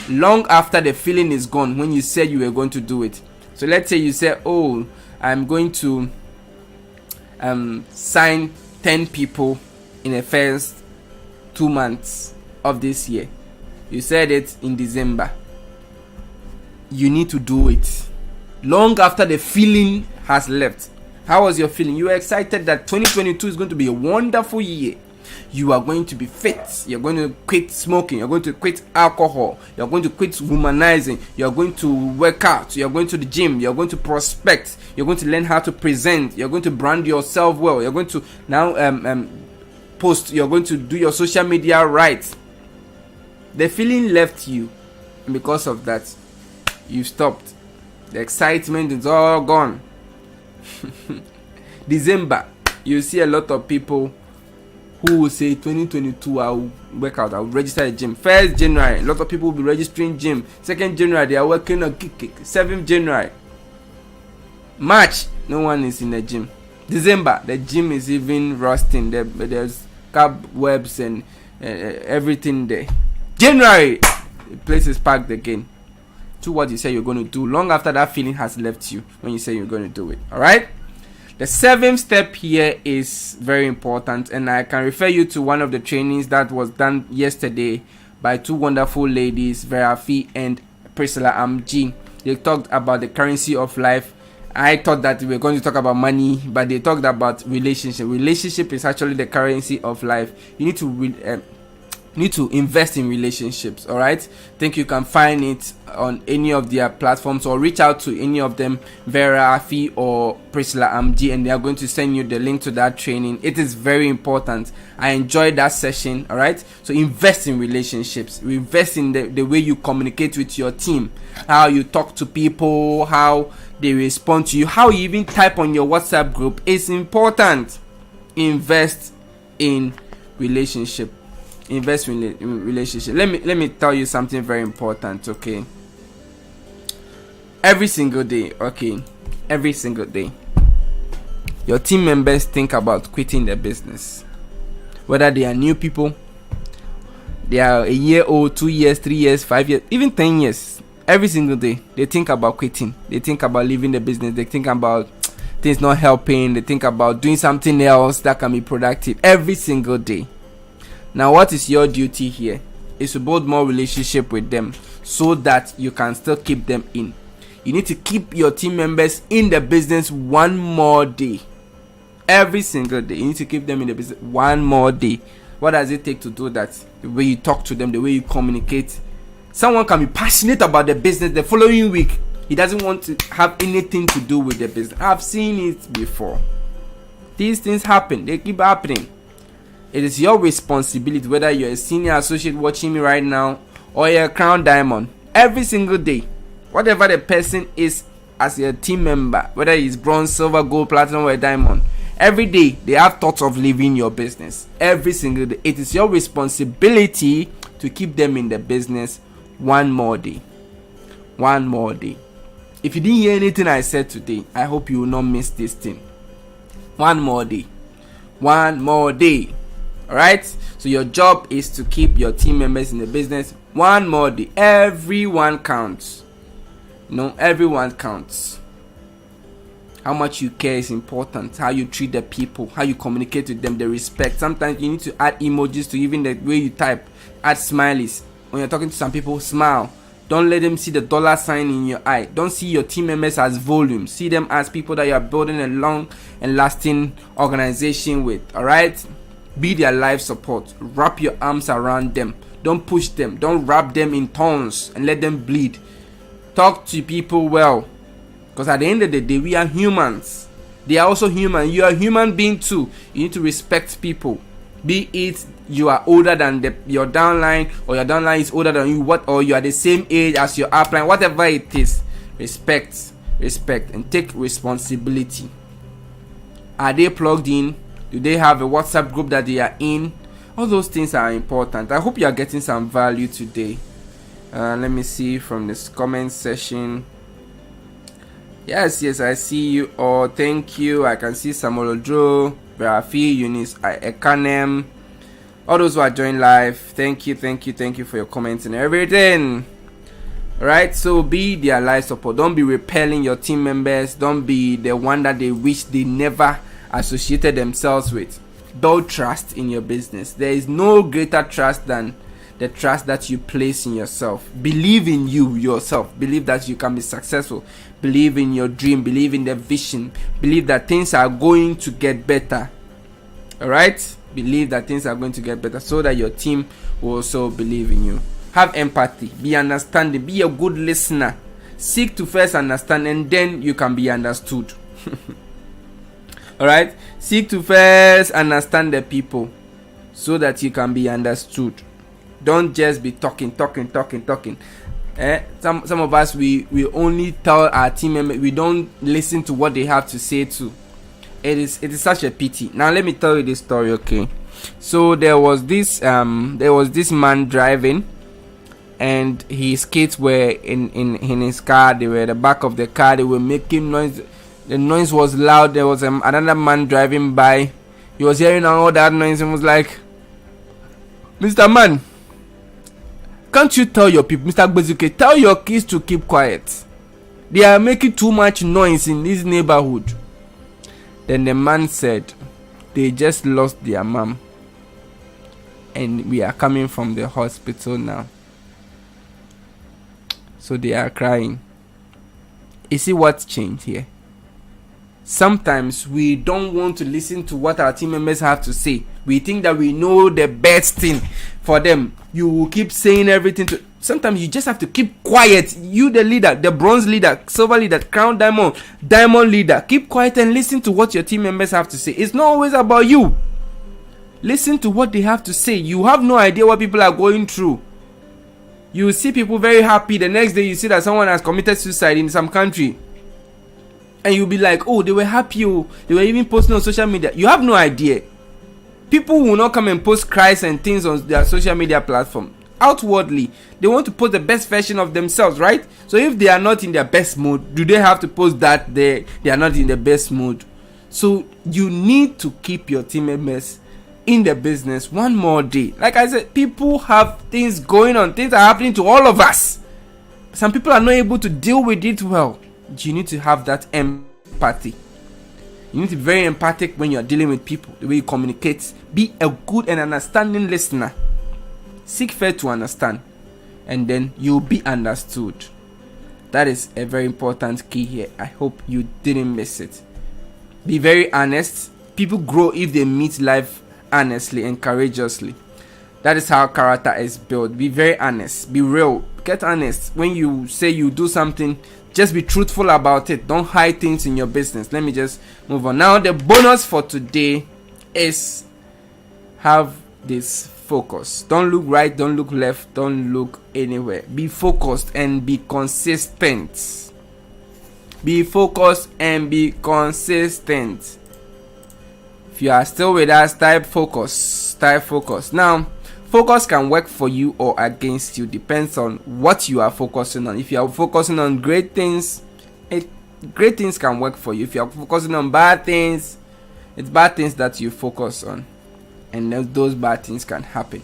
long after the feeling is gone when you said you were going to do it. So let's say you say, oh, I'm going to sign 10 people in the first 2 months of this year. You said it in December. You need to do it long after the feeling has left. How was your feeling? You were excited that 2022 is going to be a wonderful year. You are going to be fit. You're going to quit smoking. You're going to quit alcohol. You're going to quit womanizing. You're going to work out. You're going to the gym. You're going to prospect. You're going to learn how to present. You're going to brand yourself well. You're going to now post. You're going to do your social media right. The feeling left you, and because of that, you stopped. The excitement is all gone. December, you see a lot of people who will say 2022 I'll work out, I'll register a gym. 1st January, a lot of people will be registering gym. 2nd January, they are working on kick. 7th January, March, no one is in the gym. December, the gym is even rusting. There's cobwebs and everything there. January, the place is packed again. Do what you say you're going to do long after that feeling has left you when you say you're going to do it. All right? The 7th step here is very important, and I can refer you to one of the trainings that was done yesterday by 2 wonderful ladies, Verafi and Priscilla Amji. They talked about the currency of life. I thought that we were going to talk about money, but they talked about relationship. Relationship is actually the currency of life. You need to invest in relationships. All right, think you can find it on any of their platforms, or reach out to any of them, Vera Afi or Priscilla Amji, and they are going to send you the link to that training. It is very important. I enjoyed that session. All right, so invest in relationships. Invest in the way you communicate with your team, how you talk to people, how they respond to you, how you even type on your WhatsApp group is important. Invest in relationship. Invest in relationship. Let me tell you something very important. Okay, every single day, your team members think about quitting their business. Whether they are new people, they are a year old, 2 years, 3 years, 5 years, even 10 years. Every single day they think about quitting. They think about leaving the business. They think about things not helping. They think about doing something else that can be productive. Every single day. Now, what is your duty here? Is to build more relationship with them so that you can still keep them in. You need to keep your team members in the business one more day. Every single day, you need to keep them in the business one more day. What does it take to do that? The way you talk to them, the way you communicate. Someone can be passionate about the business. The following week, he doesn't want to have anything to do with the business. I've seen it before. These things happen. They keep happening. It is your responsibility, whether you're a senior associate watching me right now or you're a crown diamond, every single day, whatever the person is as a team member, whether it's bronze, silver, gold, platinum, or a diamond, every day they have thoughts of leaving your business. Every single day. It is your responsibility to keep them in the business one more day. One more day. If you didn't hear anything I said today, I hope you will not miss this thing. One more day. One more day. Alright, so your job is to keep your team members in the business one more day. Everyone counts. Everyone counts. How much you care is important. How you treat the people, how you communicate with them, the respect. Sometimes you need to add emojis to even the way you type. Add smileys. When you're talking to some people, smile. Don't let them see the dollar sign in your eye. Don't see your team members as volume. See them as people that you are building a long and lasting organization with. Alright? Be their life support. Wrap your arms around them. Don't push them. Don't wrap them in thorns and let them bleed. Talk to people well. Because at the end of the day, we are humans. They are also human. You are a human being too. You need to respect people. Be it you are older than your downline, or your downline is older than you, or you are the same age as your upline, whatever it is. Respect, and take responsibility. Are they plugged in? Do they have a WhatsApp group that they are in? All those things are important. I hope you are getting some value today. Let me see from this comment section. Yes, I see you all. Thank you. I can see Samuel Odro, Berafi, Eunice, Ekanem, all those who are joining live. Thank you for your comments and everything. Alright, so be their live support. Don't be repelling your team members. Don't be the one that they wish they never associated themselves with. Build trust in your business. There is no greater trust than the trust that you place in yourself. Believe in yourself. Believe that you can be successful. Believe in your dream. Believe in the vision. Believe that things are going to get better. Alright? Believe that things are going to get better, so that your team will also believe in you. Have empathy. Be understanding. Be a good listener. Seek to first understand, and then you can be understood. Alright? Seek to first understand the people, so that you can be understood. Don't just be talking. Some of us, we only tell our team members, we don't listen to what they have to say too. It is such a pity. Now let me tell you this story, okay? So there was this man driving, and his kids were in his car. They were at the back of the car. They were making noise. The noise was loud. There was another man driving by. He was hearing all that noise and was like, "Mr. Man, can't you tell your people, Mr. Gbezuke, tell your kids to keep quiet. They are making too much noise in this neighborhood." Then the man said, "They just lost their mom, and we are coming from the hospital now. So they are crying." You see what changed here? Sometimes we don't want to listen to what our team members have to say. We think that we know the best thing for them. You will keep saying everything sometimes you just have to keep quiet. You, the leader, the bronze leader, silver leader, crown diamond leader, keep quiet and listen to what your team members have to say. It's not always about you. Listen to what they have to say. You have no idea what people are going through. You see people very happy. The next day you see that someone has committed suicide in some country. And you'll be like, "Oh, they were happy. Oh, they were even posting on social media." You have no idea. People will not come and post cries and things on their social media platform. Outwardly, they want to post the best version of themselves, right? So if they are not in their best mood, do they have to post that they are not in the best mood? So you need to keep your team members in the business one more day. Like I said, people have things going on. Things are happening to all of us. Some people are not able to deal with it well. You need to have that empathy. You need to be very empathic when you are dealing with people. The way you communicate. Be a good and understanding listener. Seek first to understand, and then you'll be understood. That is a very important key here. I hope you didn't miss it. Be very honest. People grow if they meet life honestly and courageously. That is how character is built. Be very honest. Be real. Get honest. When you say you do something, just be truthful about it. Don't hide things in your business. Let me just move on. Now, the bonus for today is have this focus. Don't look right. Don't look left. Don't look anywhere. Be focused and be consistent. Be focused and be consistent. If you are still with us, type focus. Type focus. Now, focus can work for you or against you. Depends on what you are focusing on. If you are focusing on great things, great things can work for you. If you are focusing on bad things, it's bad things that you focus on, and those bad things can happen.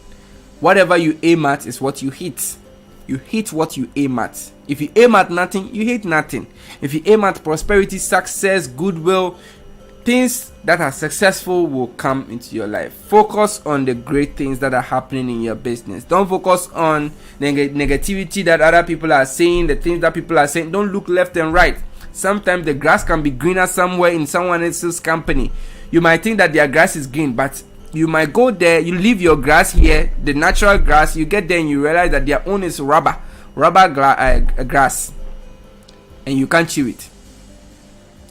Whatever you aim at is what you hit. You hit what you aim at. If you aim at nothing, you hit nothing. If you aim at prosperity, success, goodwill, things that are successful will come into your life. Focus on the great things that are happening in your business. Don't focus on the negativity that other people are saying, the things that people are saying. Don't look left and right. Sometimes the grass can be greener somewhere in someone else's company. You might think that their grass is green, but you might go there, you leave your grass here, the natural grass, you get there and you realize that their own is rubber grass, and you can't chew it.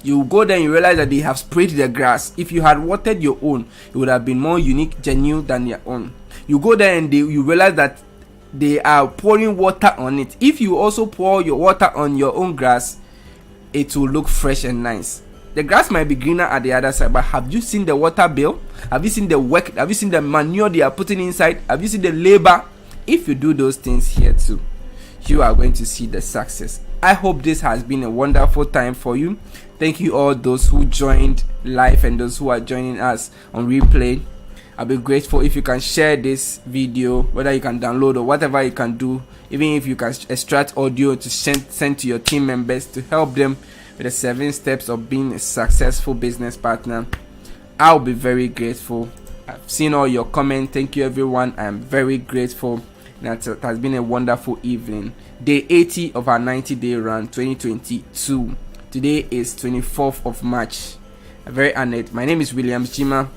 You go there and you realize that they have sprayed the grass. If you had watered your own, it would have been more unique, genuine than your own. You go there and you realize that they are pouring water on it. If you also pour your water on your own grass, it will look fresh and nice. The grass might be greener at the other side, but have you seen the water bill? Have you seen the work? Have you seen the manure they are putting inside? Have you seen the labor? If you do those things here too, you are going to see the success. I hope this has been a wonderful time for you. Thank you all those who joined live and those who are joining us on replay. I'll be grateful if you can share this video, whether you can download or whatever you can do, even if you can extract audio to send to your team members to help them with the 7 steps of being a successful business partner. I'll be very grateful. I've seen all your comments. Thank you everyone. I am very grateful. It has been a wonderful evening. Day 80 of our 90-day run 2022. Today is 24th of March. I'm very honored. My name is Williams Jima,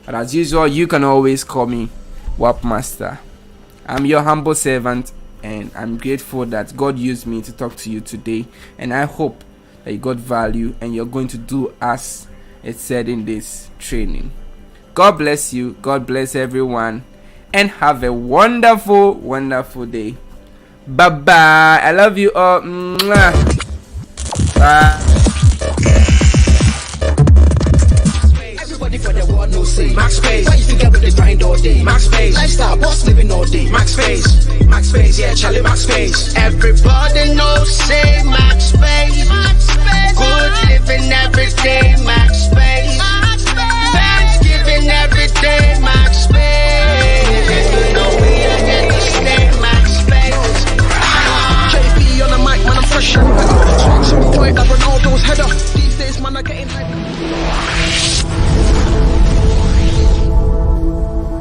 but as usual, you can always call me Wapmaster. I'm your humble servant, and I'm grateful that God used me to talk to you today. And I hope that you got value and you're going to do as it said in this training. God bless you. God bless everyone. And have a wonderful, wonderful day. Bye-bye. I love you all. Mwah. Bye. Everybody for the world no say Max Space. Why you think with the grind all day? Max Space. Lifestyle, boss living all day. Max Space. Max Space, yeah, Charlie Max Space. Everybody knows say Max Space. Max Space. Good living every day. Max Space. Max Space. Thanksgiving every day. Max Space. You know we are here to stay. Max Space. JP on the mic, man, I'm fresh and better. Swag some point like Ronaldo's header. These days, man, I'm getting hyper.